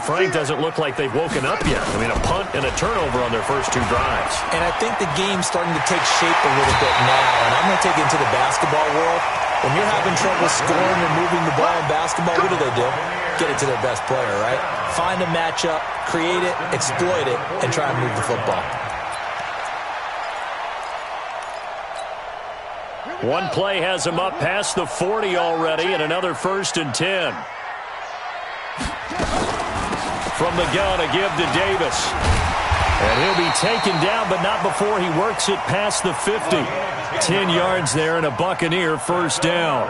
frank, doesn't look like they've woken up yet. I mean, a punt and a turnover on their first 2 drives. And I think the game's starting to take shape a little bit now. And I'm going to take it into the basketball world. When you're having trouble scoring and moving the ball in basketball, what do? Get it to their best player, right? Find a matchup, create it, exploit it, and try and move the football. One play has him up past the 40 already, and another 1st and 10. From the gun, a give to Davis. And he'll be taken down, but not before he works it past the 50. 10 yards there and a Buccaneer first down.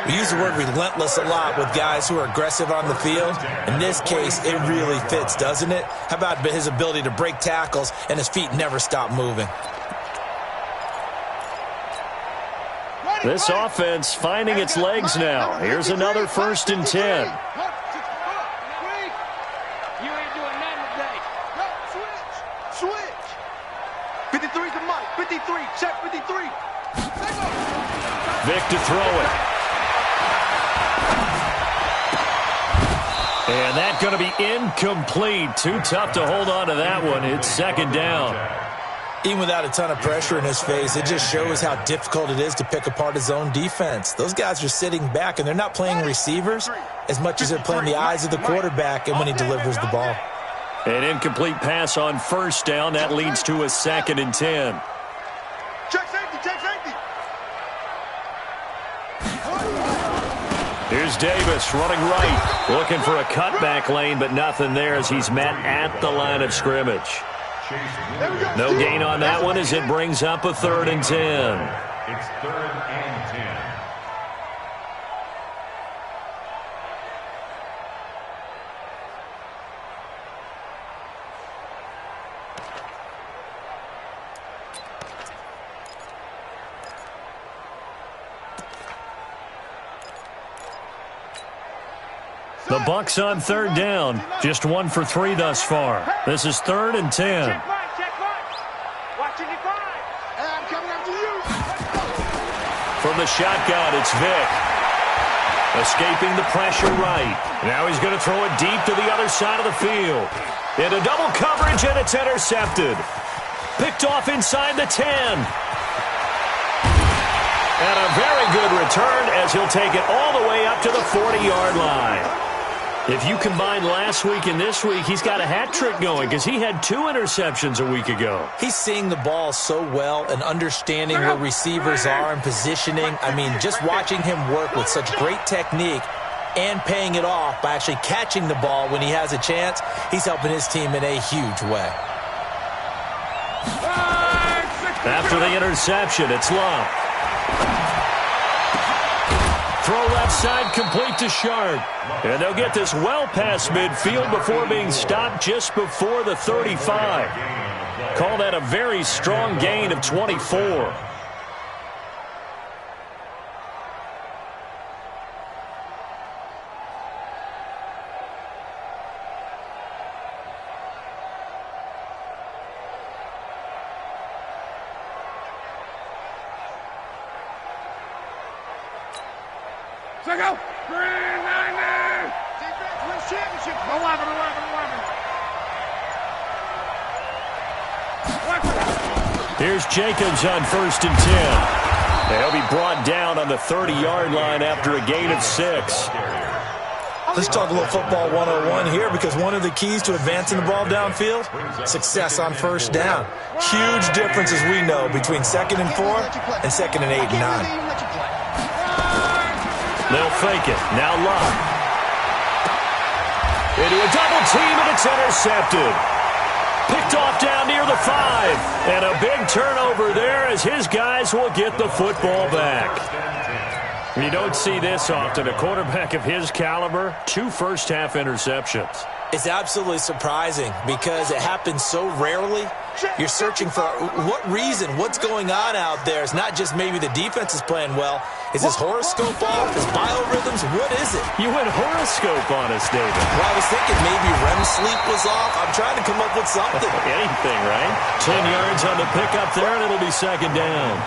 We use the word relentless a lot with guys who are aggressive on the field. In this case, it really fits, doesn't it? How about his ability to break tackles and his feet never stop moving? This offense finding its legs now. Here's another 1st and 10. You ain't doing nothing today. Switch. 53 to Mike. 53. Check 53. Vic to throw it. And that's going to be incomplete. Too tough to hold on to that one. It's 2nd down. Even without a ton of pressure in his face, it just shows how difficult it is to pick apart his own defense. Those guys are sitting back, and they're not playing receivers as much as they're playing the eyes of the quarterback and when he delivers the ball. An incomplete pass on 1st down. That leads to a 2nd and 10. Check safety. Check safety. Here's Davis running right. Looking for a cutback lane, but nothing there as he's met at the line of scrimmage. No gain on that one as it brings up a 3rd and 10. It's 3rd and 10. The Bucs on 3rd down. Just 1 for 3 thus far. This is 3rd and 10. Check right. Watching it right. I'm coming after you. From the shotgun, it's Vic. Escaping the pressure right. Now he's going to throw it deep to the other side of the field. Into double coverage, and it's intercepted. Picked off inside the 10. And a very good return as he'll take it all the way up to the 40-yard line. If you combine last week and this week, he's got a hat trick going because he had 2 interceptions a week ago. He's seeing the ball so well and understanding where receivers are and positioning. I mean, just watching him work with such great technique and paying it off by actually catching the ball when he has a chance, he's helping his team in a huge way. After the interception, it's Love. Throw left side complete to Sharp. And they'll get this well past midfield before being stopped just before the 35. Call that a very strong gain of 24. Go. 390. Defense wins championship. 11. Here's Jacobs on 1st and 10. They'll be brought down on the 30-yard line after a gain of 6. Let's talk a little football 101 here, because one of the keys to advancing the ball downfield, success on 1st down. Huge difference, as we know, between 2nd and 4 and 2nd and 8 and 9. They'll fake it. Now Love. Into a double team, and it's intercepted. Picked off down near the 5. And a big turnover there as his guys will get the football back. You don't see this often. A quarterback of his caliber, 2 first-half interceptions. It's absolutely surprising because it happens so rarely. You're searching for what reason, what's going on out there. It's not just maybe the defense is playing well. Is his horoscope off? His biorhythms? What is it? You went horoscope on us, David. Well, I was thinking maybe REM sleep was off. I'm trying to come up with something. Anything, right? 10 yards on the pickup there, and it'll be 2nd down.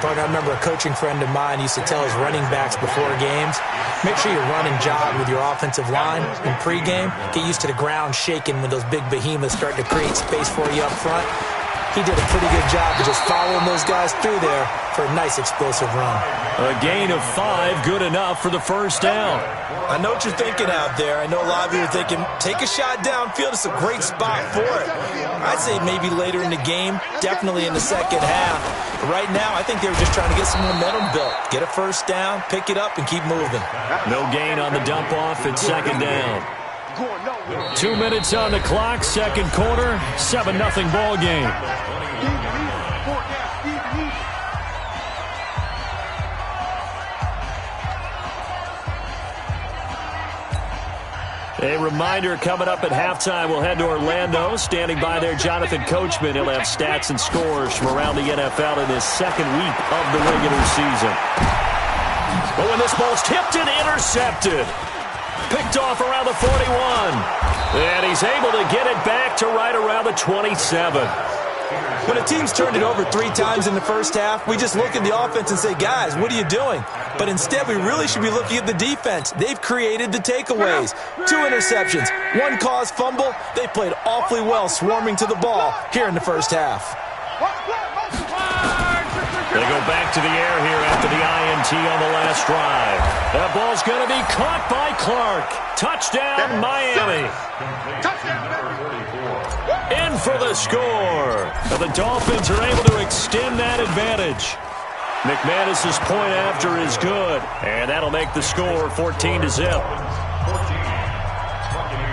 But I remember a coaching friend of mine used to tell his running backs before games, make sure you run and jog with your offensive line in pregame. Get used to the ground shaking when those big behemoths start to create space for you up front. He did a pretty good job of just following those guys through there for a nice explosive run. A gain of 5, good enough for the first down. I know what you're thinking out there. I know a lot of you are thinking, take a shot downfield. It's a great spot for it. I'd say maybe later in the game, definitely in the second half. But right now, I think they were just trying to get some momentum built. Get a first down, pick it up, and keep moving. No gain on the dump off at second down. 2 minutes on the clock, second quarter, 7-0 ball game. A reminder coming up at halftime, we'll head to Orlando. Standing by there, Jonathan Coachman. He'll have stats and scores from around the NFL in his second week of the regular season. But when this ball's tipped and intercepted. Picked off around the 41. And he's able to get it back to right around the 27. When a team's turned it over 3 times in the first half, we just look at the offense and say, guys, what are you doing? But instead, we really should be looking at the defense. They've created the takeaways. 2 interceptions, 1 caused fumble. They played awfully well swarming to the ball here in the first half. They go back to the air here after the INT on the last drive. That ball's going to be caught by Clark. Touchdown, Miami. In for the score. The Dolphins are able to extend that advantage. McManus's point after is good, and that'll make the score 14-0.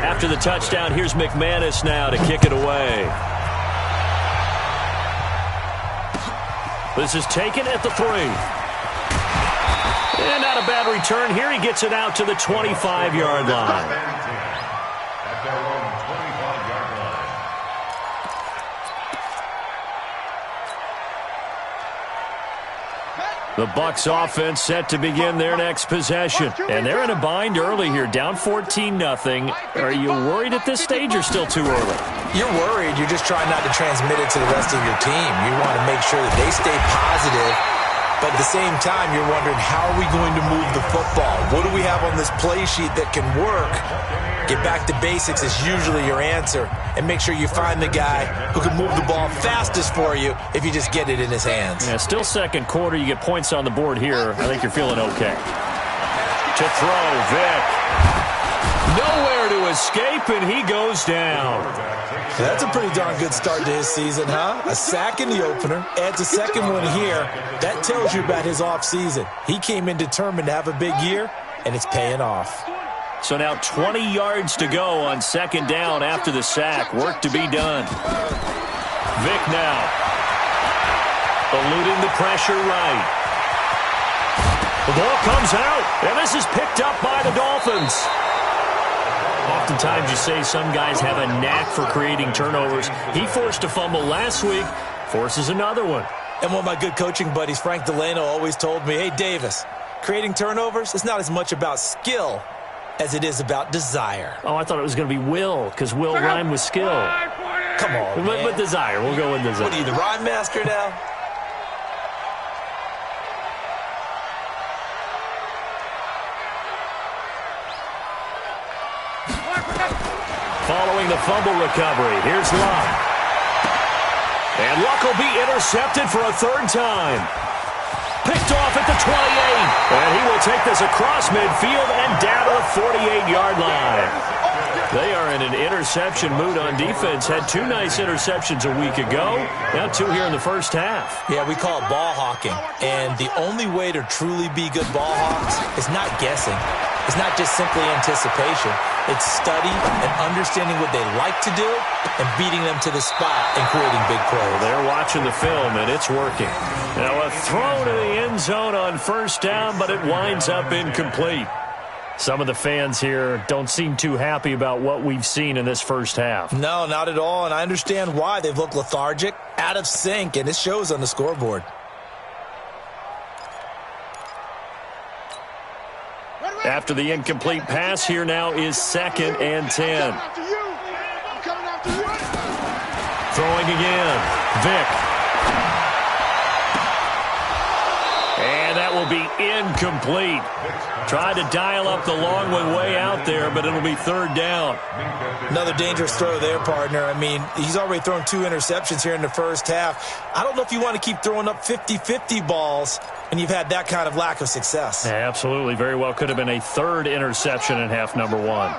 After the touchdown, here's McManus now to kick it away. This is taken at the 3. And not a bad return here. He gets it out to the 25-yard line. The Bucs offense set to begin their next possession. And they're in a bind early here, down 14-0. Are you worried at this stage or still too early? You're worried. You're just trying not to transmit it to the rest of your team. You want to make sure that they stay positive. But at the same time, you're wondering, how are we going to move the football? What do we have on this play sheet that can work? Get back to basics is usually your answer. And make sure you find the guy who can move the ball fastest for you if you just get it in his hands. Yeah, still second quarter. You get points on the board here. I think you're feeling okay. To throw, Vic. Nowhere to escape, and he goes down. That's a pretty darn good start to his season, huh? A sack in the opener, adds a second one here. That tells you about his offseason. He came in determined to have a big year, and it's paying off. So now 20 yards to go on second down after the sack. Work to be done. Vic now. Eluding the pressure right. The ball comes out, and this is picked up by the Dolphins. Oftentimes you say some guys have a knack for creating turnovers. He forced a fumble last week, forces another one. And one of my good coaching buddies, Frank Delano, always told me, hey, Davis, creating turnovers is not as much about skill as it is about desire. Oh, I thought it was going to be will, because will rhyme with skill. Come on, man. With desire. We'll go with desire. What are you, the rhyme master now? Following the fumble recovery, here's Luck. And Luck will be intercepted for a 3rd time. Picked off at the 28. And he will take this across midfield and down to the 48-yard line. They are in an interception mood on defense. Had 2 nice interceptions a week ago. Now 2 here in the first half. Yeah, we call it ball hawking. And the only way to truly be good ball hawks is not guessing. It's not just simply anticipation. It's study and understanding what they like to do and beating them to the spot and creating big plays. They're watching the film, and it's working. Now a throw to the end zone on first down, but it winds up incomplete. Some of the fans here don't seem too happy about what we've seen in this first half. No, not at all, and I understand why. They've looked lethargic, out of sync, and it shows on the scoreboard. After the incomplete pass, here now is 2nd and 10. Throwing again. Vic. incomplete. Tried to dial up the long one way out there, but it'll be third down. Another dangerous throw there, partner. I mean, he's already thrown 2 interceptions here in the first half. I don't know if you want to keep throwing up 50-50 balls when you've had that kind of lack of success. Yeah, absolutely. Very well could have been a third interception in half number 1.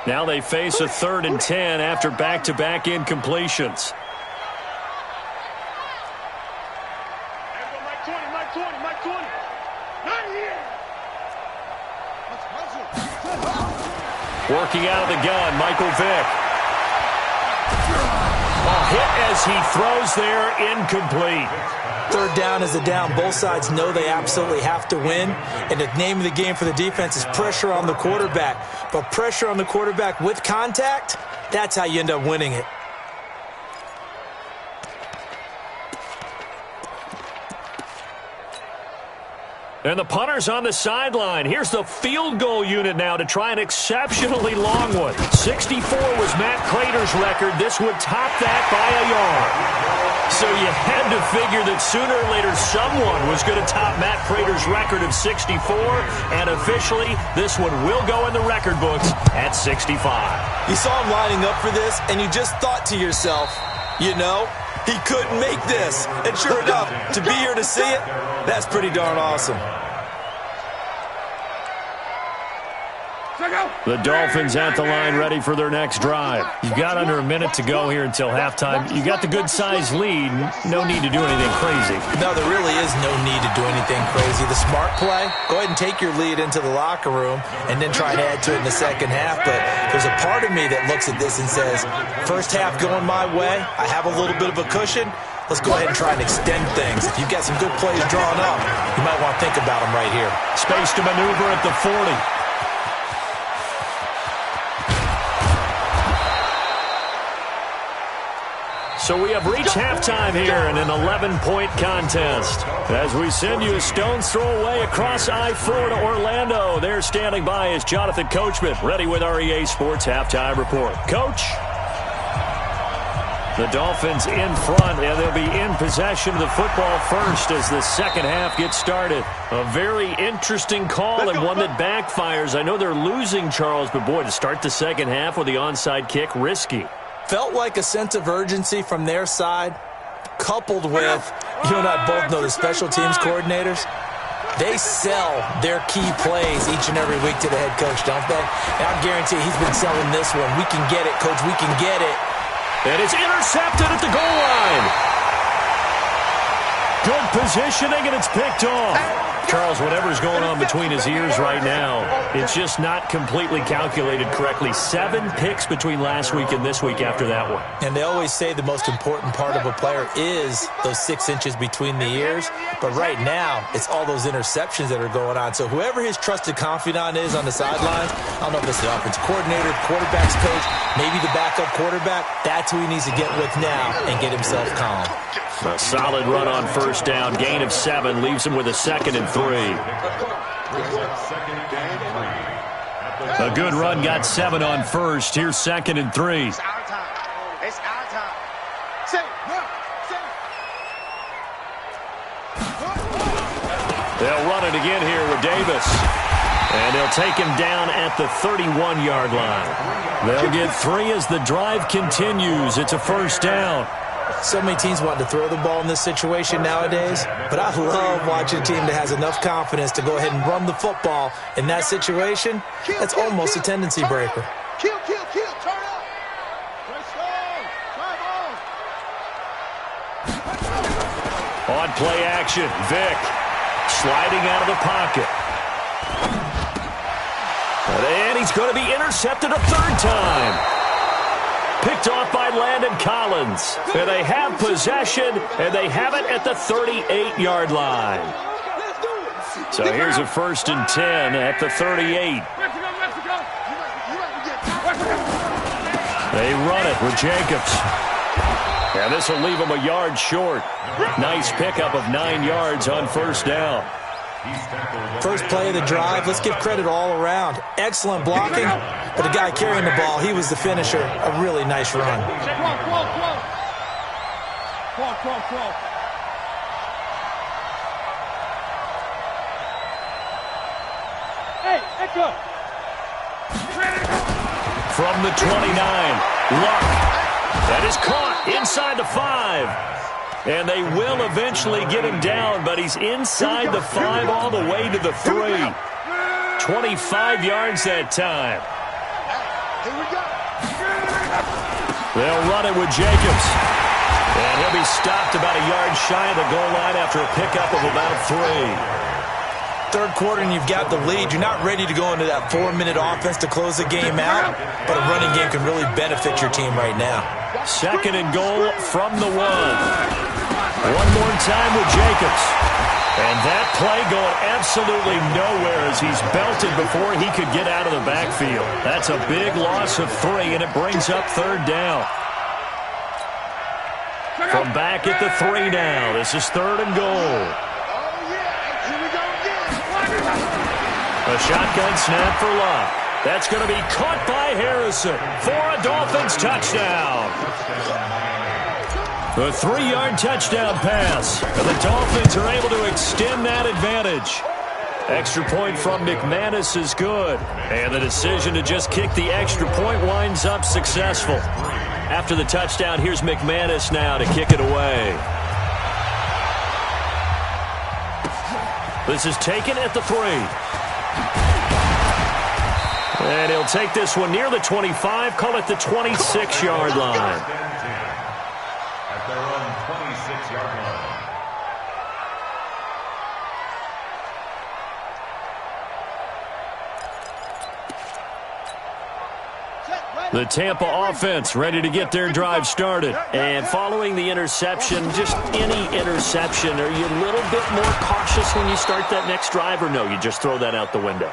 Now they face a 3rd and 10 after back-to-back incompletions. Working out of the gun, Michael Vick. A hit as he throws there, incomplete. Third down is a down. Both sides know they absolutely have to win. And the name of the game for the defense is pressure on the quarterback. But pressure on the quarterback with contact, that's how you end up winning it. And the punter's on the sideline. Here's the field goal unit now to try an exceptionally long one. 64 was Matt Prater's record. This would top that by a yard. So you had to figure that sooner or later someone was going to top Matt Prater's record of 64. And officially, this one will go in the record books at 65. You saw him lining up for this, and you just thought to yourself, you know, he couldn't make this. And sure enough, to be here to see it, that's pretty darn awesome. The Dolphins at the line ready for their next drive. You've got under a minute to go here until halftime. You got the good-sized lead. No need to do anything crazy. No, there really is no need to do anything crazy. The smart play, go ahead and take your lead into the locker room and then try and add to it in the second half. But there's a part of me that looks at this and says, first half going my way, I have a little bit of a cushion. Let's go ahead and try and extend things. If you've got some good plays drawn up, you might want to think about them right here. Space to maneuver at the 40. So we have reached halftime here in an 11-point contest. As we send you a stone's throw away across I-4 to Orlando. There standing by is Jonathan Coachman, ready with our EA Sports Halftime Report. Coach? The Dolphins in front, and they'll be in possession of the football first as the second half gets started. A very interesting call and one that backfires. I know they're losing, Charles, but boy, to start the second half with the onside kick, risky. Felt like a sense of urgency from their side, coupled with, you and I both know the special teams coordinators, they sell their key plays each and every week to the head coach, don't they? And I guarantee he's been selling this one. We can get it, coach, we can get it. And it's intercepted at the goal line. Good positioning, and it's picked off. Charles, whatever's going on between his ears right now, it's just not completely calculated correctly. 7 picks between last week and this week after that one. And they always say the most important part of a player is those 6 inches between the ears. But right now, it's all those interceptions that are going on. So whoever his trusted confidant is on the sidelines, I don't know if it's the offensive coordinator, quarterback's coach, maybe the backup quarterback, that's who he needs to get with now and get himself calm. A solid run on first down. Gain of 7 leaves him with a 2nd and 3. A good run got 7 on first. Here's 2nd and 3. It's our time. It's our time. They'll run it again here with Davis. And they'll take him down at the 31-yard line. They'll get 3 as the drive continues. It's a first down. So many teams want to throw the ball in this situation nowadays, but I love watching a team that has enough confidence to go ahead and run the football in that situation. That's almost a tendency breaker. Kill, turn up. On play action, Vick sliding out of the pocket. And he's going to be intercepted a 3rd time. Picked off by Landon Collins. And they have possession, and they have it at the 38-yard line. So here's a 1st and 10 at the 38. They run it with Jacobs. And this will leave him a yard short. Nice pickup of 9 yards on first down. First play of the drive, let's give credit all around. Excellent blocking, but the guy carrying the ball, he was the finisher. A really nice run. From the 29, Luck. That is caught inside the 5. And they will eventually get him down, but he's inside the 5 all the way to the 3. 25 yards that time. They'll run it with Jacobs. And he'll be stopped about a yard shy of the goal line after a pickup of about 3. Third quarter and you've got the lead. You're not ready to go into that 4-minute offense to close the game out, but a running game can really benefit your team right now. Second and goal from the 1. One more time with Jacobs. And that play going absolutely nowhere as he's belted before he could get out of the backfield. That's a big loss of 3, and it brings up third down. From back at the 3 now. This is third and goal. A shotgun snap for Luck. That's going to be caught by Harrison for a Dolphins touchdown. The 3-yard touchdown pass. And the Dolphins are able to extend that advantage. Extra point from McManus is good. And the decision to just kick the extra point winds up successful. After the touchdown, here's McManus now to kick it away. This is taken at the 3. And he'll take this one near the 25, call it the 26-yard line. At their own 26-yard line. The Tampa offense ready to get their drive started. And following the interception, just any interception, are you a little bit more cautious when you start that next drive, or no, you just throw that out the window?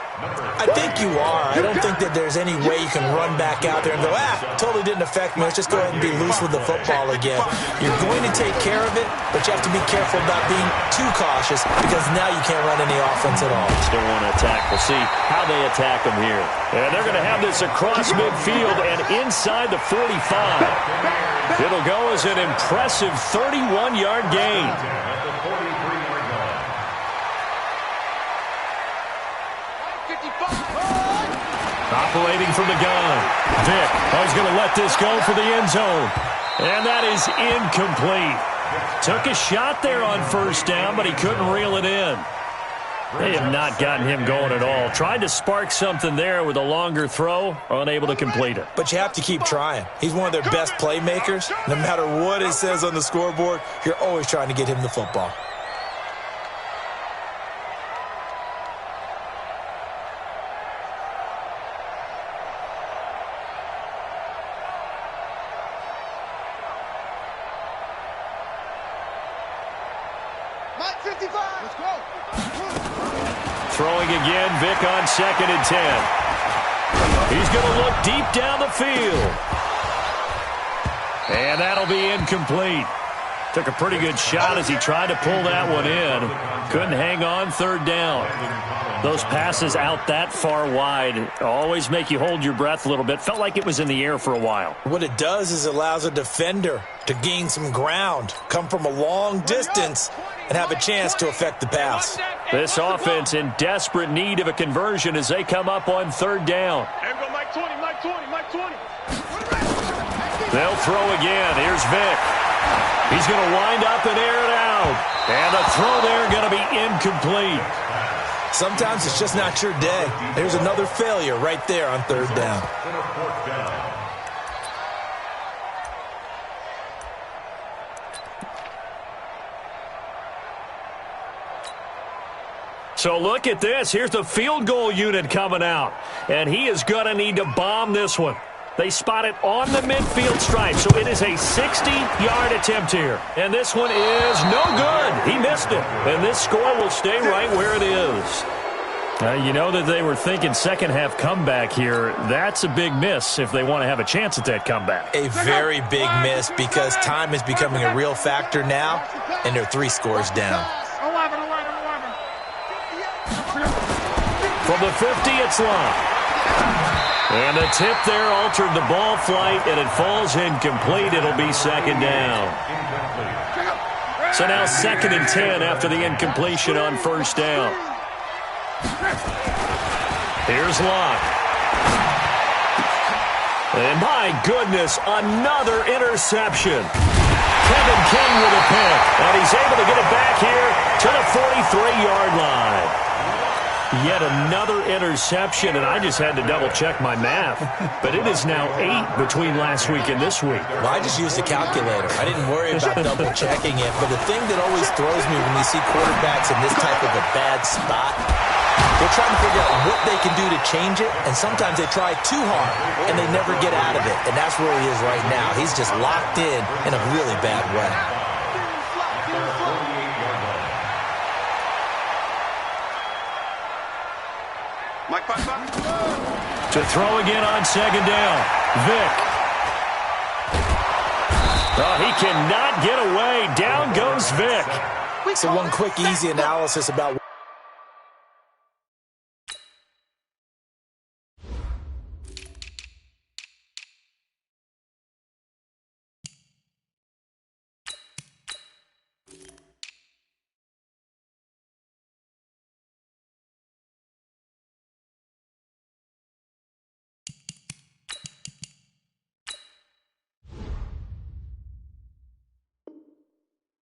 I think you are. I don't think that there's any way you can run back out there and go, totally didn't affect me. Let's just go ahead and be loose with the football again. You're going to take care of it, but you have to be careful about being too cautious because now you can't run any offense at all. Still want to attack. We'll see how they attack them here. And they're going to have this across midfield and inside the 45. It'll go as an impressive 31-yard gain. Operating from the gun. Vick is going to let this go for the end zone. And that is incomplete. Took a shot there on first down, but he couldn't reel it in. They have not gotten him going at all. Tried to spark something there with a longer throw, unable to complete it. But you have to keep trying. He's one of their best playmakers. No matter what it says on the scoreboard, you're always trying to get him the football. Throwing again, Vick on 2nd and 10. He's going to look deep down the field. And that'll be incomplete. Took a pretty good shot as he tried to pull that one in. Couldn't hang on, third down. Those passes out that far wide always make you hold your breath a little bit. Felt like it was in the air for a while. What it does is it allows a defender to gain some ground, come from a long distance, and have a chance to affect the pass. This offense in desperate need of a conversion as they come up on third down. They'll throw again. Here's Vick. He's going to wind up and air it out. And the throw there going to be incomplete. Sometimes it's just not your day. There's another failure right there on third down. So look at this. Here's the field goal unit coming out. And he is going to need to bomb this one. They spot it on the midfield stripe, so it is a 60-yard attempt here. And this one is no good. He missed it. And this score will stay right where it is. You know that they were thinking second-half comeback here. That's a big miss if they want to have a chance at that comeback. A very big miss because time is becoming a real factor now, and they're 3 scores down. From the 50, it's Luck. And the tip there altered the ball flight, and it falls incomplete. It'll be second down. So now 2nd and 10 after the incompletion on first down. Here's Locke. And my goodness, another interception. Kevin King with a pick, and he's able to get it back here to the 43-yard line. Yet another interception, and I just had to double-check my math. But it is now 8 between last week and this week. Well, I just used a calculator. I didn't worry about double-checking it. But the thing that always throws me when you see quarterbacks in this type of a bad spot, they're trying to figure out what they can do to change it, and sometimes they try too hard, and they never get out of it. And that's where he is right now. He's just locked in a really bad way. To throw again on second down. Vick. Oh, he cannot get away. Down goes Vick. So one quick, easy analysis about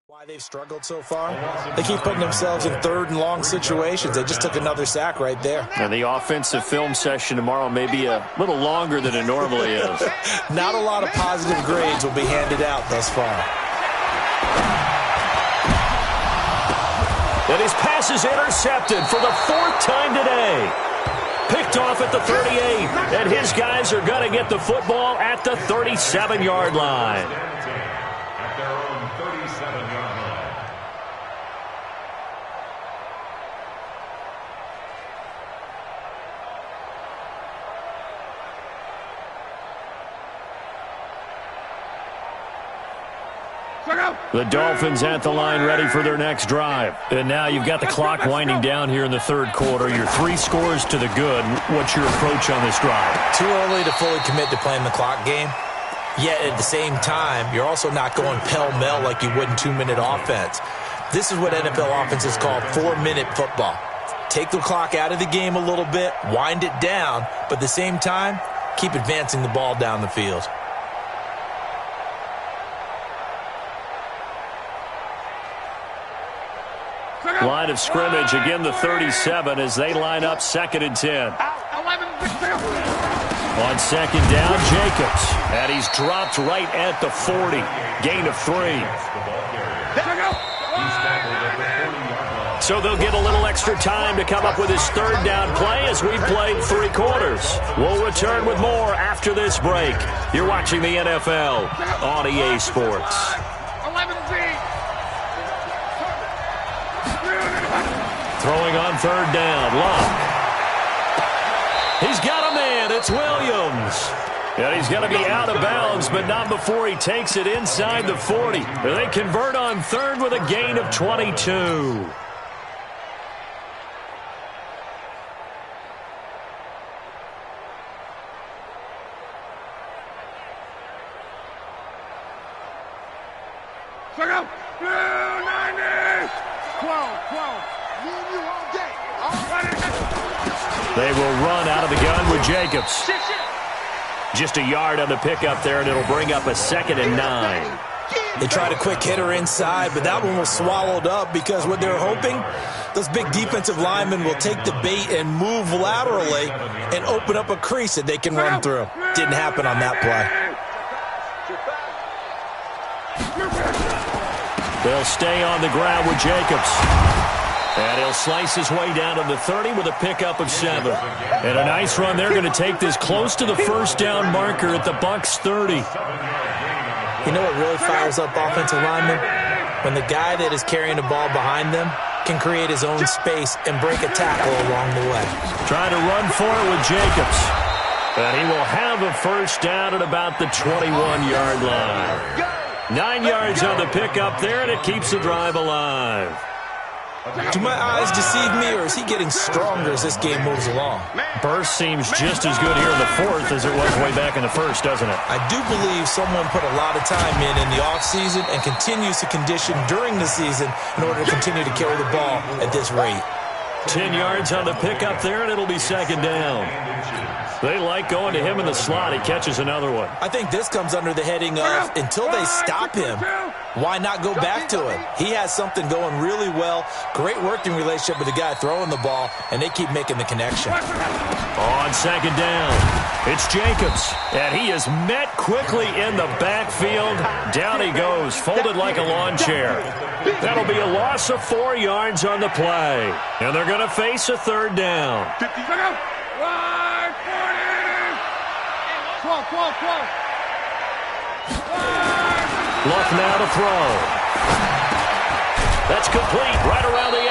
why they've struggled so far. They keep putting themselves in third and long situations. They just took another sack right there. And the offensive film session tomorrow may be a little longer than it normally is. Not a lot of positive grades will be handed out thus far. And his pass is intercepted for the 4th time today. Picked off at the 38, and his guys are going to get the football at the 37-yard line. At their own 37-yard line. The Dolphins at the line ready for their next drive. And now you've got the clock winding down here in the third quarter. Your 3 scores to the good. What's your approach on this drive? Too early to fully commit to playing the clock game. Yet at the same time, you're also not going pell-mell like you would in 2-minute offense. This is what NFL offenses call 4-minute football. Take the clock out of the game a little bit, wind it down, but at the same time, keep advancing the ball down the field. Line of scrimmage, again the 37 as they line up 2nd and 10. On second down, Jacobs. And he's dropped right at the 40. Gain of 3. So they'll get a little extra time to come up with his 3rd down play as we've played 3 quarters. We'll return with more after this break. You're watching the NFL on EA Sports. Throwing on 3rd down, Locke. He's got a man, it's Williams. And he's going to be out of bounds, but not before he takes it inside the 40. They convert on 3rd with a gain of 22. They will run out of the gun with Jacobs. Just a yard on the pickup there, and it'll bring up a 2nd and 9. They tried a quick hitter inside, but that one was swallowed up because what they're hoping, those big defensive linemen will take the bait and move laterally and open up a crease that they can run through. Didn't happen on that play. They'll stay on the ground with Jacobs. And he'll slice his way down to the 30 with a pickup of 7. And a nice run. They're going to take this close to the 1st down marker at the Bucs 30. You know what really fires up offensive linemen? When the guy that is carrying the ball behind them can create his own space and break a tackle along the way. Trying to run for it with Jacobs. And he will have a 1st down at about the 21-yard line. 9 yards on the pickup there, and it keeps the drive alive. Do my eyes deceive me, or is he getting stronger as this game moves along? Burst seems just as good here in the 4th as it was way back in the 1st, doesn't it? I do believe someone put a lot of time in the offseason and continues to condition during the season in order to continue to carry the ball at this rate. 10 yards on the pickup there, and it'll be second down. They like going to him in the slot. He catches another one. I think this comes under the heading of, until they stop him, why not go back to him? He has something going really well. Great working relationship with the guy throwing the ball, and they keep making the connection. On second down, it's Jacobs, and he is met quickly in the backfield. Down he goes, folded like a lawn chair. That'll be a loss of 4 yards on the play, and they're going to face a third down. 12. Luck now to throw. That's complete right around the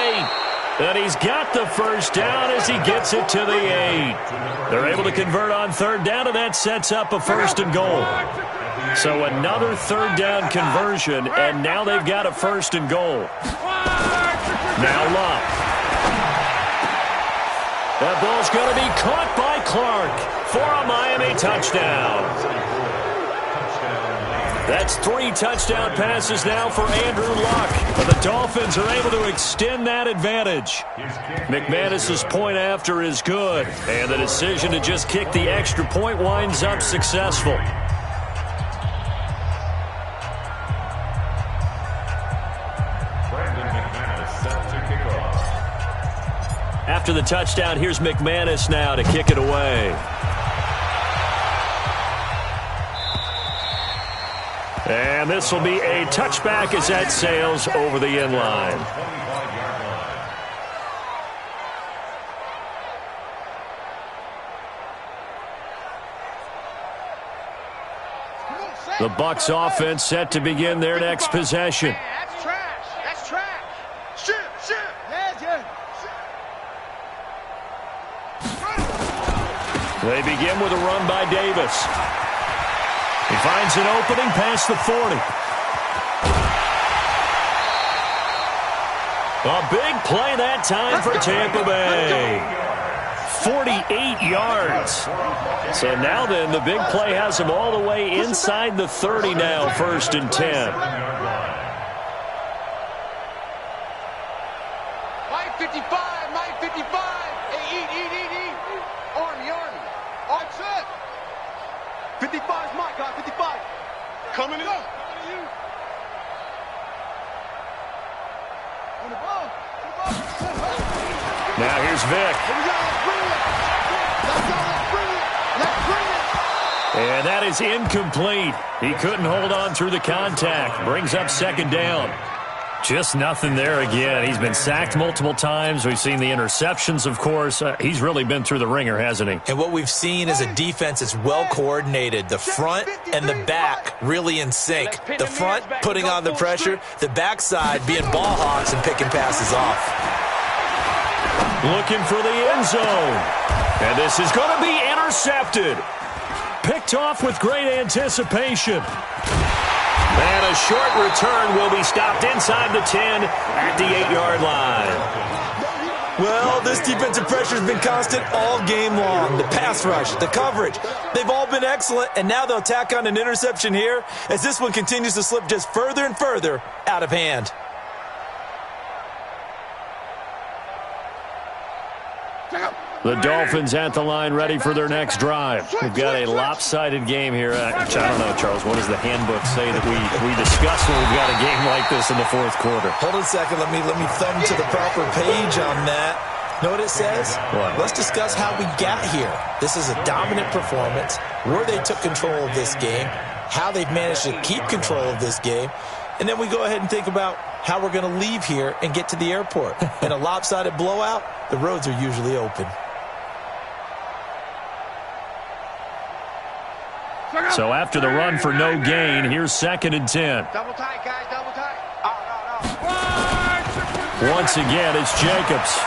8. And he's got the first down as he gets it to the 8. They're able to convert on third down, and that sets up a first and goal. So another third down conversion, and now they've got a first and goal. Now Luck. That ball's going to be caught by Clark for a Miami touchdown. That's 3 touchdown passes now for Andrew Luck. But the Dolphins are able to extend that advantage. McManus's point after is good, and the decision to just kick the extra point winds up successful. After the touchdown, here's McManus now to kick it away. And this will be a touchback as that sails over the end line. The Bucs offense set to begin their next possession. That's trash. That's trash. Shoot. They begin with a run by Davis. He finds an opening past the 40. A big play that time for Tampa Bay. 48 yards. So now then, the big play has him all the way inside the 30 now, first and 10. Mike 55, Mike 55. Hey, eat. Army. Arch it. 55 is my guy, 55. Coming in. On the ball. Now here's Vic. Let's bring it. And that is incomplete. He couldn't hold on through the contact. Brings up second down. Just nothing there again. He's been sacked multiple times. We've seen the interceptions, of course. He's really been through the ringer, hasn't he? And what we've seen is a defense that's well coordinated. The front and the back really in sync. The front putting on the pressure, the backside being ball hawks and picking passes off. Looking for the end zone. And this is going to be intercepted. Picked off with great anticipation. And a short return will be stopped inside the 10 at the 8-yard line. Well, this defensive pressure has been constant all game long. The pass rush, the coverage, they've all been excellent, and now they'll tack on an interception here as this one continues to slip just further and further out of hand. The Dolphins at the line ready for their next drive. We've got a lopsided game here. Which I don't know, Charles. What does the handbook say that we discuss when we've got a game like this in the fourth quarter? Hold on a second. Let me thumb to the proper page on that. Know what it says? What? Let's discuss how we got here. This is a dominant performance, where they took control of this game, how they've managed to keep control of this game, and then we go ahead and think about how we're going to leave here and get to the airport. In a lopsided blowout, the roads are usually open. So after the run for no gain, here's second and 10. Double tight, guys, double tight. No. Once again, it's Jacobs.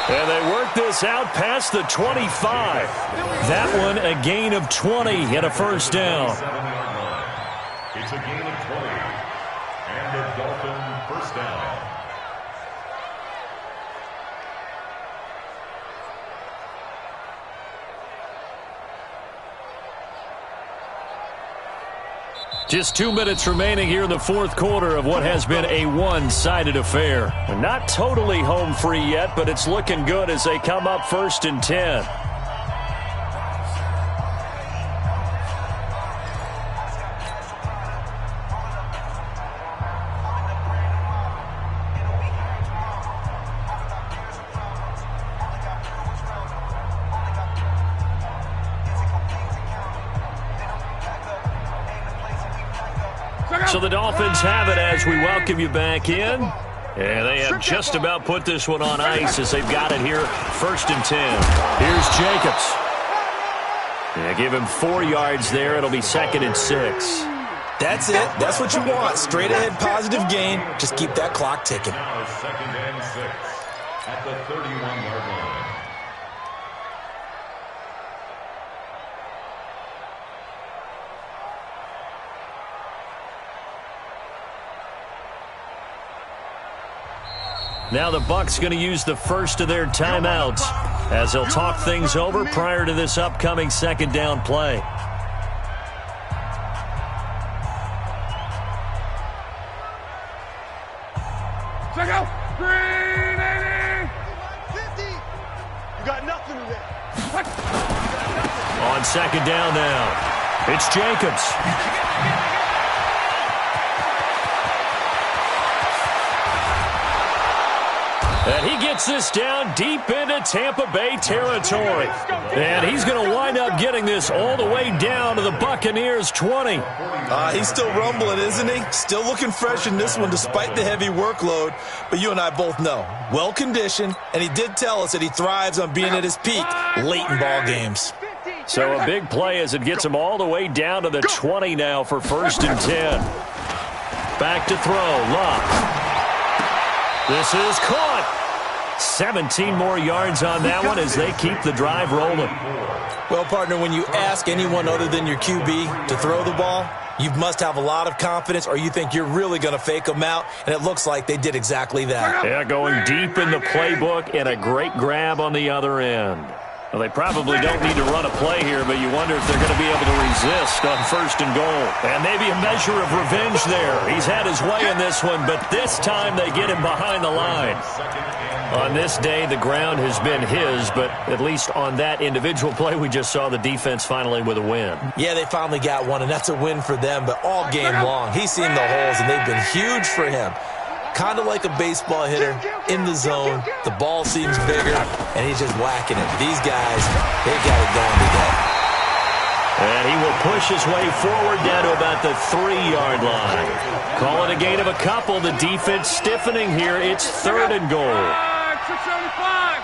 And they work this out past the 25. That one a gain of 20 and a first down. It's a gain of 20. And the Dolphin first down. Just 2 minutes remaining here in the fourth quarter of what has been a one-sided affair. Not totally home free yet, but it's looking good as they come up 1st and 10. So the Dolphins have it as we welcome you back in. And they have just about put this one on ice as they've got it here, 1st and 10. Here's Jacobs. Yeah, give him 4 yards there. It'll be 2nd and 6. That's it. That's what you want. Straight ahead positive gain. Just keep that clock ticking. Now 2nd and 6 at the 31-yard line. Now the Bucs going to use the first of their timeouts as they'll talk things over prior to this upcoming 2nd down play. Check out. Green 50. You got nothing in there. On 2nd down now, it's Jacobs. And he gets this down deep into Tampa Bay territory. And he's going to wind up getting this all the way down to the Buccaneers' 20. He's still rumbling, isn't he? Still looking fresh in this one despite the heavy workload. But you and I both know, well-conditioned, and he did tell us that he thrives on being at his peak late in ball games. So a big play as it gets him all the way down to the 20 now for 1st and 10. Back to throw, Love. This is caught. 17 more yards on that one as they keep the drive rolling. Well, partner, when you ask anyone other than your QB to throw the ball, you must have a lot of confidence or you think you're really going to fake them out, and it looks like they did exactly that. Yeah, going deep in the playbook and a great grab on the other end. Well, they probably don't need to run a play here, but you wonder if they're going to be able to resist on 1st and goal. And maybe a measure of revenge there. He's had his way in this one, but this time they get him behind the line. On this day, the ground has been his, but at least on that individual play, we just saw the defense finally with a win. Yeah, they finally got one, and that's a win for them, but all game long, he's seen the holes, and they've been huge for him. Kind of like a baseball hitter in the zone. The ball seems bigger, and he's just whacking it. These guys, they got it going today. And he will push his way forward down to about the 3-yard line. Call it a gain of a couple. The defense stiffening here. It's 3rd and goal. 675.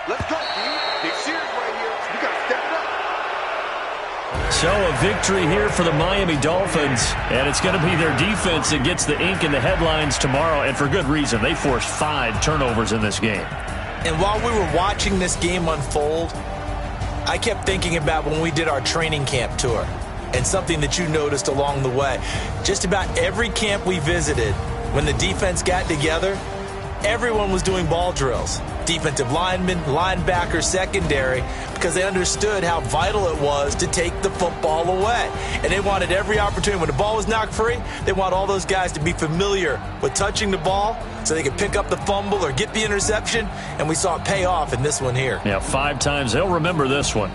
Let's go, D. Big series right here. You got to step it up. So a victory here for the Miami Dolphins, and it's going to be their defense that gets the ink in the headlines tomorrow, and for good reason. They forced 5 turnovers in this game. And while we were watching this game unfold, I kept thinking about when we did our training camp tour and something that you noticed along the way. Just about every camp we visited, when the defense got together, everyone was doing ball drills. Defensive linemen, linebackers, secondary, because they understood how vital it was to take the football away. And they wanted every opportunity. When the ball was knocked free, they want all those guys to be familiar with touching the ball so they could pick up the fumble or get the interception. And we saw it pay off in this one here. Yeah, 5 times. They'll remember this one.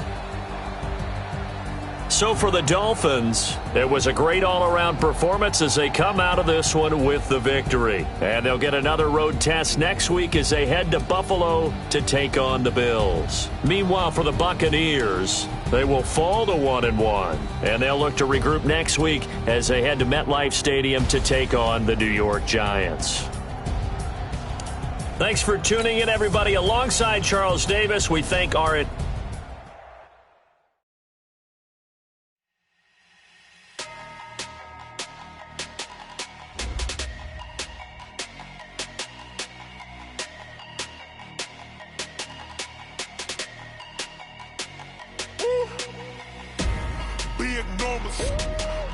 So for the Dolphins, it was a great all-around performance as they come out of this one with the victory. And they'll get another road test next week as they head to Buffalo to take on the Bills. Meanwhile, for the Buccaneers, they will fall to 1-1. And they'll look to regroup next week as they head to MetLife Stadium to take on the New York Giants. Thanks for tuning in, everybody. Alongside Charles Davis, we thank our...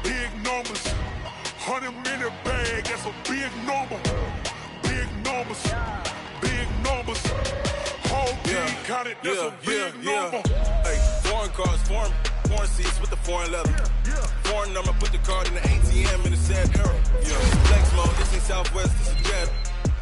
Big numbers, 100-minute bag, that's a big number. Big numbers, whole team counted, that's a big number. Hey, foreign cars for me. foreign seats with the foreign leather. Foreign number, put the card in the ATM in the sad era. Flex mode, this ain't Southwest, this is Jet.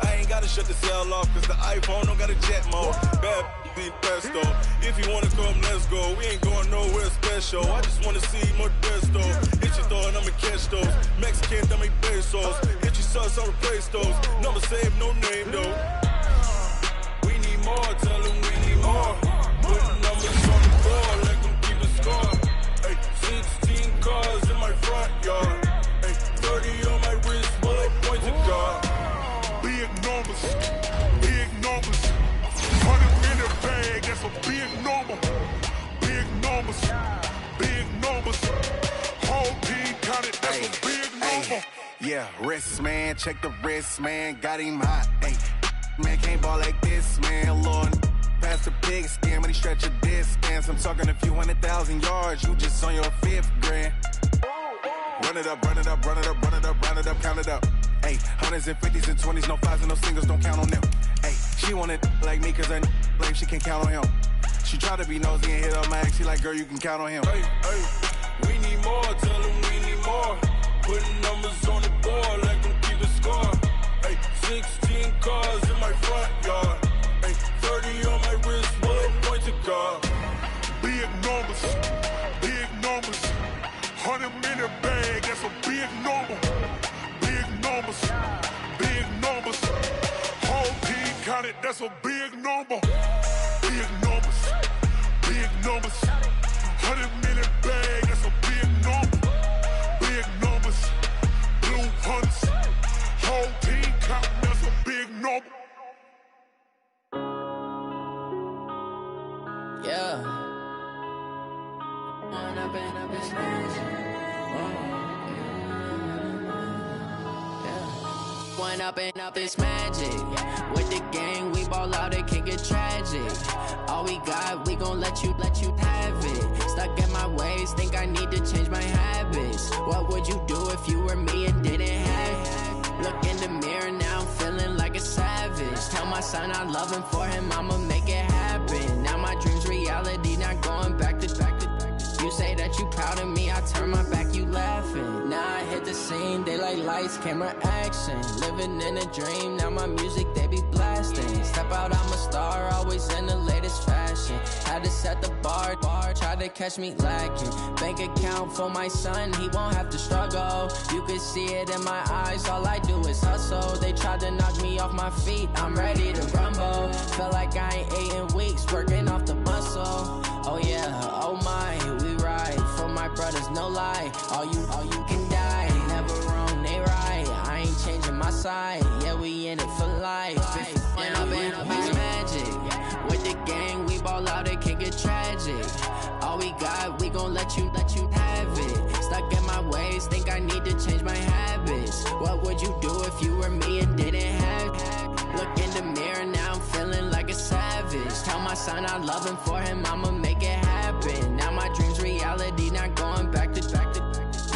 I ain't gotta shut the cell off, cause the iPhone don't got a jet mode. Bad be pesto. If you wanna come, let's go. We ain't going nowhere special. I just wanna see more Modesto. Hit your thought, I'ma catch those. Mexican, dummy pesos. Hit your sus, I'll replace those. Number saved, no name though. We need more, tell them we need more. Putting numbers on the board, let them keep a score. Ay, 16 cars in my front yard. Ay, 30 on my wrist, bullet points to God. Big numbers, big numbers. 100 in the bag, that's a big number. Big numbers, big numbers. Whole team counted, that's a big number. Yeah, wrist man, check the wrist man, got him hot. Ay, man can't ball like this, man. Lord, pass the pig skin, but he stretch a distance. I'm talking a few 100,000 yards, you just on your 5th grand. Run it up, run it up, run it up, run it up, round it up, count it up. Ay, 100s and 50s and 20s, no 5s and no singles, don't count on them. Ay, she want it like me, cause her like she can count on him. She try to be nosy and hit up my ex, she like, girl, you can count on him. Hey, hey, we need more, tell them we need more. Putting numbers on the board, like them keep a score. Hey, 16 cars in my front yard. Hey, 30 on my wrist, bullet point to God. Big numbers, big numbers. 100 in the bag, that's a big number. Big numbers, big numbers. Whole team counted, that's a big number. Big numbers, big numbers. 100 in the bag, that's a big number. Big numbers, blue hunts. Whole team counting, that's a big number. Yeah. One up and up is magic. With the gang, we ball out, it can get tragic. All we got, we gon' let you have it. Stuck in my ways, think I need to change my habits. What would you do if you were me and didn't have it? Look in the mirror now, I'm feeling like a savage. Tell my son I love him, for him I'ma make it happen. Now my dream's reality, not going back to. You say that you proud of me, I turn my back, you laughing. Now I hit the scene, they like lights, camera, action. Living in a dream, now my music, they be blasting. Step out, I'm a star, always in the latest fashion. Had to set the bar, try to catch me lacking. Bank account for my son, he won't have to struggle. You can see it in my eyes, all I do is hustle. They tried to knock me off my feet, I'm ready to rumble. Felt like I ain't ate in weeks, working off the muscle. Oh yeah, oh my, we ride for my brothers, no lie. All you can die, never wrong, they right. I ain't changing my side, yeah, we in it for life. When up and up is magic. With the gang, we ball out, it can get tragic. All we got, we gon' let you have it. Stuck in my ways, think I need to change my habits. What would you do if you were me and didn't have it? Look in the mirror, now I'm feeling like a savage. Tell my son I love him, for him I'ma make it happen. Now my dream's reality, not going back to.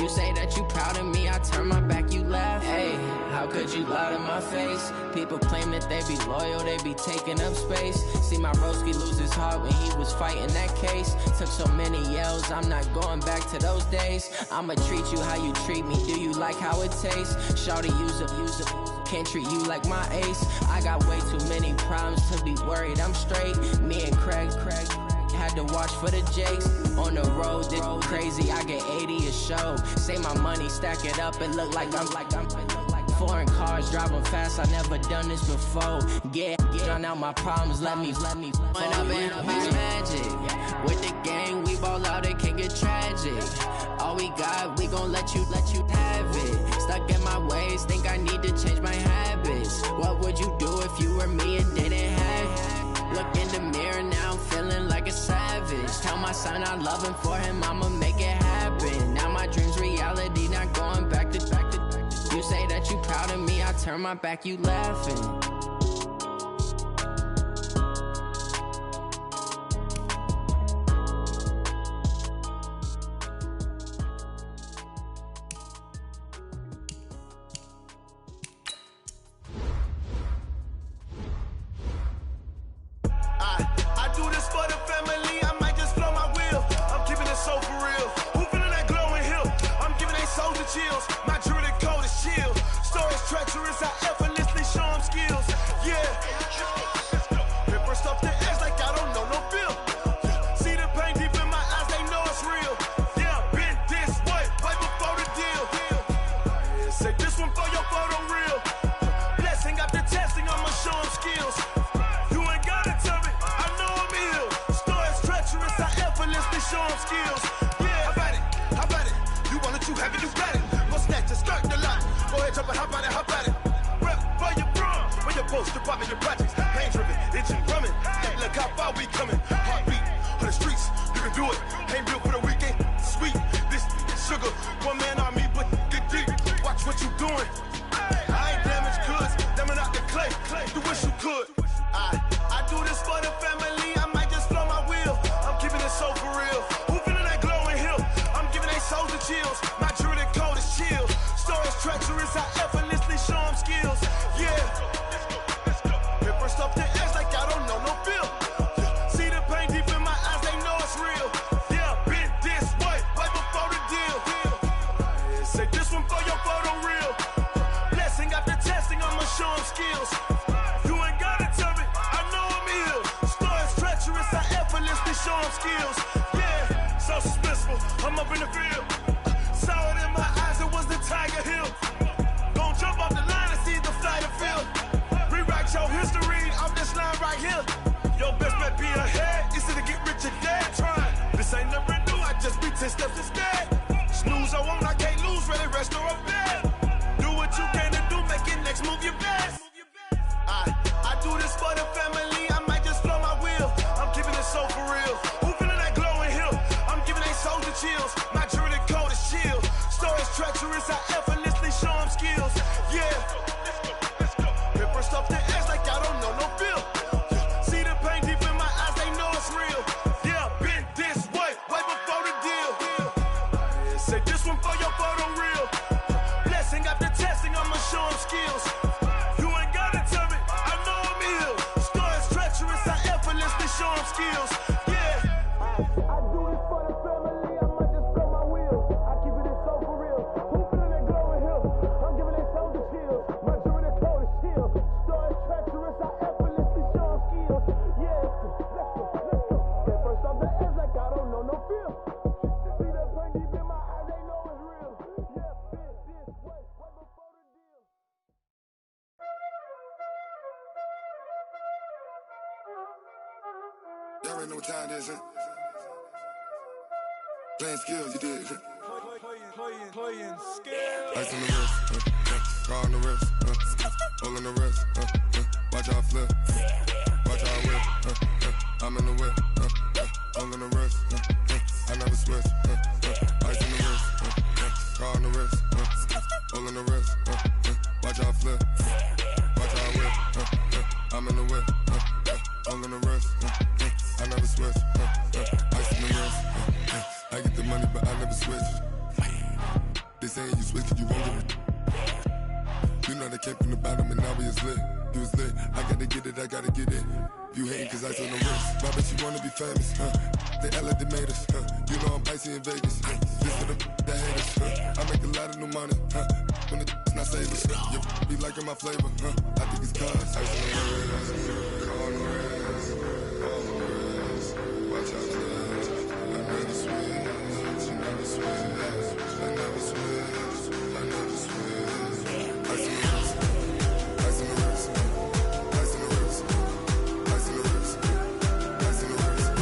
You say that you proud of me, I turn my back, you laugh. Hey, how could you lie to my face? People claim that they be loyal, they be taking up space. See my broski lose his heart when he was fighting that case. Took so many yells, I'm not going back to those days. I'ma treat you how you treat me, do you like how it tastes? Shawty, use up, can't treat you like my ace. I got way too many problems to be worried, I'm straight. Me and Craig had to watch for the Jakes. On the road, this crazy, I get 80 a show. Say my money, stack it up, it look like I'm foreign cars, driving fast, I never done this before. Get drown out my problems, let me When up and up is magic. With the gang, we ball out, it can get tragic. All we got, we gon' let you have it. Stuck in my ways, think I need to change my habits. What would you do if you were me and didn't have it? Look in the mirror, now I'm feeling like a savage. Tell my son I love him, for him I'ma make it happen. Now my dream's reality, not going back to. You say that you proud of me, I turn my back, you laughing. I do this for the family, I might just blow my wheel. I'm keeping it so for real. show them skills. Yeah, how about it? How about it? You want it, you have it, you got it. Go snatch it, start the lot. Go ahead, jump it, how about it? How about it? Rep for your brum, for your post, your poppin', your projects. Pain driven, itching, drumming. Hey, look how far we coming. Heartbeat on the streets, you can do it. Ain't built for the weekend. Sweet, this sugar, one man army, but get deep. Watch what you doing. I ain't damaged goods, damn it out the clay. You wish you could. I do this for the family. I might just flow my wheel. I'm keeping it so for real. Who feeling that glowing hill? I'm giving they souls the chills. My jewelry code is chill. Stories treacherous, I effortlessly show them skills. Yeah. Hit first up the edge like I don't know no feel. See the pain deep in my eyes, they know it's real. Yeah, been this way, right before the deal. Say this one for your photo real. Blessing after testing, I'ma show them skills. You ain't gotta tell me, I know I'm ill. Stories treacherous, I effortlessly show them skills. Yeah, so suspenseful, I'm up in the field. Saw it in my eyes, it was the Tiger Hill. Gon' jump off the line and see the flight of field. Rewrite your history off this line right here. Your best bet be ahead, it's to get rich or dead trying. This ain't never new, I just be 10 steps instead. Snooze, I won't, I can't lose, ready, rest or a bed. Do what you can to do, make it next move your best. I do this for the family, I might just flow my wheel. I'm keeping it so for real. Who feeling that glowing hill? I'm giving they souls the chills. My jewelry code is chill. Stories treacherous, I effortlessly show them skills. Yeah. Hit first off the edge like I don't know no feel. See the pain deep in my eyes, they know it's real. Yeah, been this way, way before the deal. Say this one for your photo real. Blessing after testing, I'ma show them skills. You ain't gotta tell me, I know I'm ill. Stories treacherous, I effortlessly show them skills. Yeah. I do this for the family, I might just blow my wheel. I keep it so for real. Who feeling that glowing hill? I'm giving they souls the chills. My jewelry code is chill. Stories treacherous, I effortlessly show them skills. Yeah, let's go. Get first off the edge like I don't know no feel. See that pain deep in my eyes, they know it's real. Yeah, been this way, way before the deal. Y'all already know what time it is, huh? Playing skills, you did. Playing skills. Ice on the wrist, car on the wrist, hole in the wrist, watch how I flip, watch how I whip, I'm in the whip, hole in the wrist, I never switch, ice on the wrist, car on the wrist, hole in the wrist, watch how I flip, watch how I whip, I'm in the whip, hole in the wrist, I never switch, ice on the wrist, I get the money but I never switch. They saying you switch it, you won't get it. You know they came from the bottom and now we is lit. You was lit, I gotta get it, I gotta get it. You hating cause ice on the wrist. My bitch, you wanna be famous, They Ella, they made us, You know I'm icy in Vegas, This for the that haters, I make a lot of new money, When the not savers, You be liking my flavor, I think it's cause ice on the wrist, car on the wrist, all the wrist. Watch out, cuz I never switch, you never switch. I never switch, I never switch. Ice in the wrist, ice in the wrist, ice in the wrist, ice in the wrist, ice in the wrist,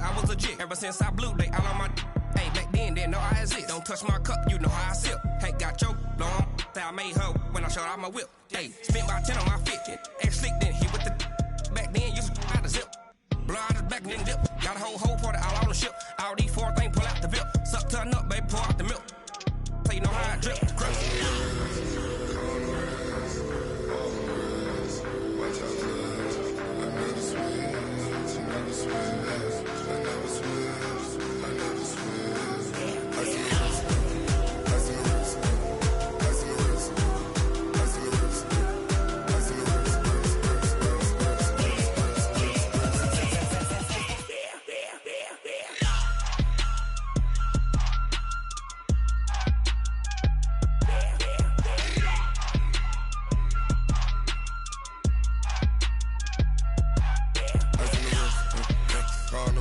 I was legit. Ever since I blew, they all on my. Hey, back then, didn't know I exist. Don't touch my cup, you know how I sip. Hey, got your long. I made her when I showed out my whip. Hey, spent about 10 on my fit. Ex slick, then hit with the. Back then, used to out the zip. Blow out his back, then dip. Got a whole party all on the ship. All these four things pull out the VIP. Suck, turn up, baby, pour out the milk. So you know how I drip. Crush. Watch out, cuz I never switch, you never switch. I never switch, I never switch. Ice in the wrist, ice in the wrist, ice in the wrist, ice in the wrist, ice in the wrist,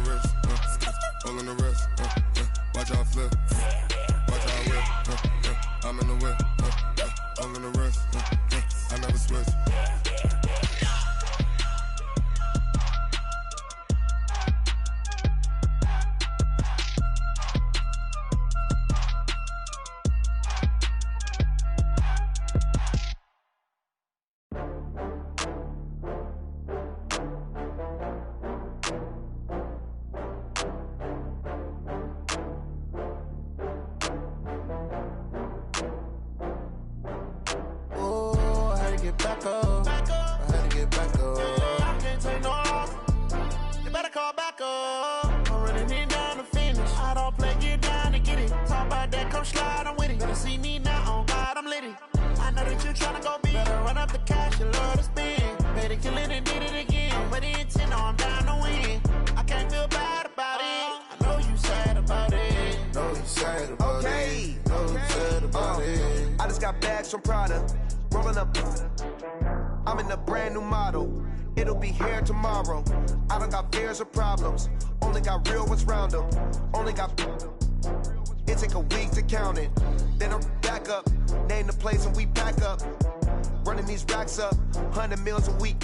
wrist, all in the wrist, watch how I flip, watch how I whip, I'm in the whip, all in the wrist, I never switch. From Prada, rolling up. I'm in a brand new model. It'll be here tomorrow. I don't got fears or problems. Only got real ones round them. Only got. It take a week to count it. Then I'm back up. Name the place and we pack up. Running these racks up. 100 meals a week.